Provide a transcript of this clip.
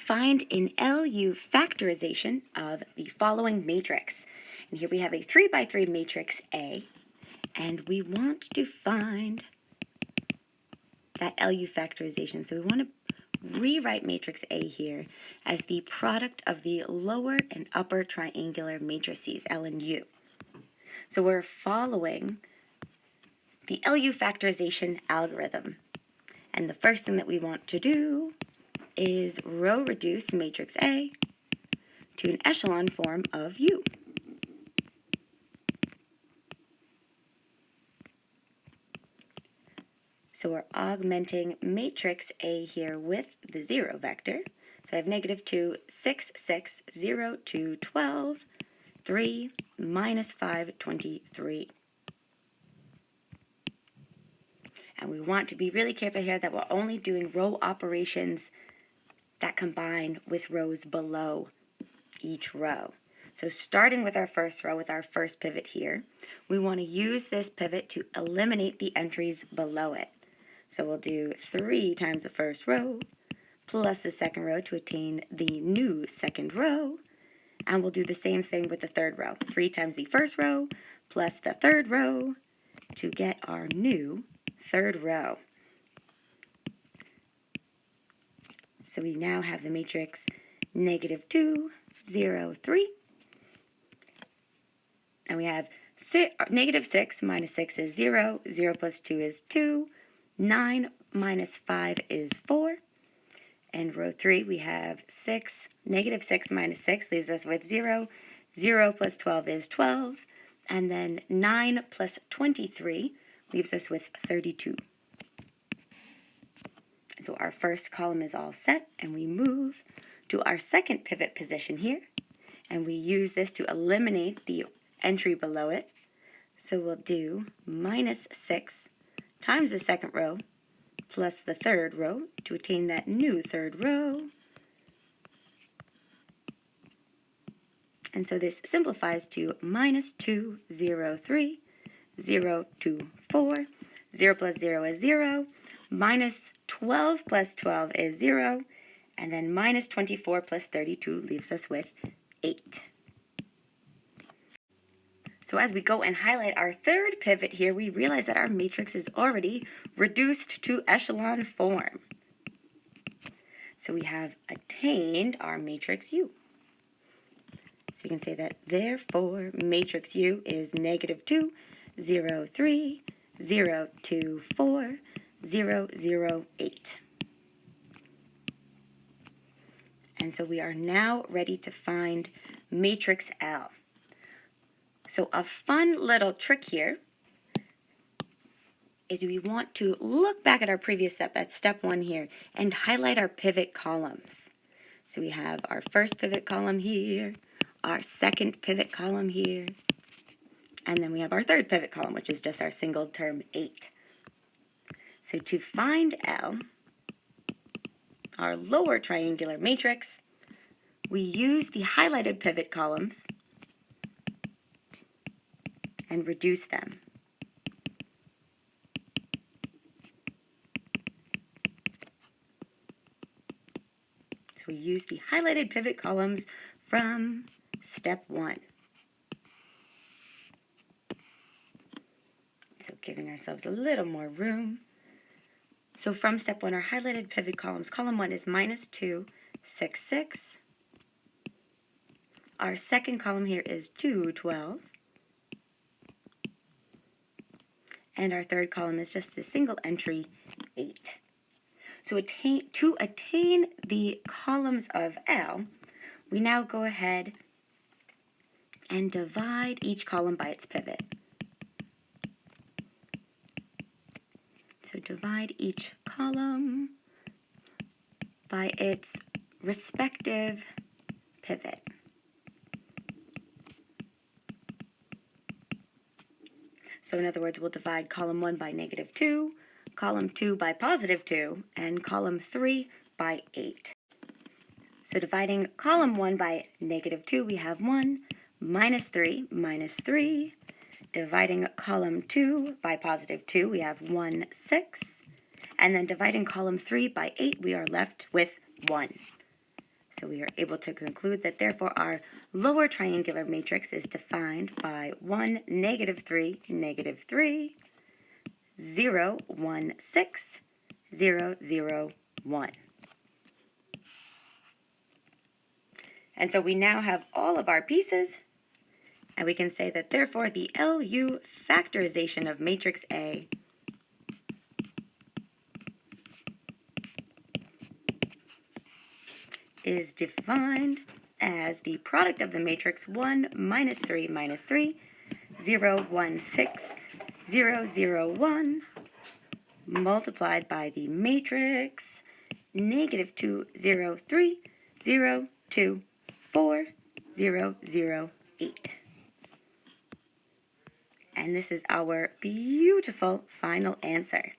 find an LU factorization of the following matrix. And here we have a 3 by 3 matrix A, and we want to find that LU factorization. So we want to rewrite matrix A here as the product of the lower and upper triangular matrices, L and U. So we're following the LU factorization algorithm. And the first thing that we want to do is row reduce matrix A to an echelon form of U. So we're augmenting matrix A here with the 0 vector. So I have negative 2, 6, 6, 0, 2, 12, 3, minus 5, 23. And we want to be really careful here that we're only doing row operations that combine with rows below each row. So starting with our first row, with our first pivot here, we want to use this pivot to eliminate the entries below it. So we'll do 3 times the first row plus the second row to attain the new second row. And we'll do the same thing with the third row. 3 times the first row plus the third row to get our new third row. So we now have the matrix negative 2, 0, 3. And we have negative 6 minus 6 is 0. 0 plus 2 is 2. 9 minus 5 is 4. And row 3, we have 6. Negative 6 minus 6 leaves us with 0. 0 plus 12 is 12. And then 9 plus 23 leaves us with 32. So our first column is all set, and we move to our second pivot position here. And we use this to eliminate the entry below it. So we'll do minus 6 times the second row plus the third row to attain that new third row. And so this simplifies to minus 2, 0, 3, 0, 2, 4. 0 plus 0 is 0. Minus 12 plus 12 is 0. And then minus 24 plus 32 leaves us with 8. So as we go and highlight our third pivot here, we realize that our matrix is already reduced to echelon form. So we have attained our matrix U. So you can say that therefore matrix U is negative 2, 0, 3, 0, 2, 4, 0, 0, 8. And so we are now ready to find matrix L. So a fun little trick here is we want to look back at our previous step, that's step 1 here, and highlight our pivot columns. So we have our first pivot column here, our second pivot column here, and then we have our third pivot column, which is just our single term 8. So to find L, our lower triangular matrix, we use the highlighted pivot columns and reduce them. So we use the highlighted pivot columns from step 1. So giving ourselves a little more room. So from step 1, our highlighted pivot columns, column 1 is minus 2, 6, 6. Our second column here is 2, 12. And our third column is just the single entry, 8. So to attain the columns of L, we now go ahead and divide each column by its pivot. So divide each column by its respective pivot. So in other words, we'll divide column 1 by negative 2, column 2 by positive 2, and column 3 by 8. So dividing column 1 by negative 2, we have 1, minus 3, minus 3. Dividing column 2 by positive 2, we have 1, 6. And then dividing column 3 by 8, we are left with 1. So we are able to conclude that therefore our lower triangular matrix is defined by 1, -3, -3, 0, 1, 6, 0, 0, 1. And so we now have all of our pieces, and we can say that therefore the LU factorization of matrix A is defined as the product of the matrix 1 -3 -3, 0, 1, 6, 0, 0, 1, multiplied by the matrix -2, 0, 3, 0, 2, 4, 0, 0, 8. And this is our beautiful final answer.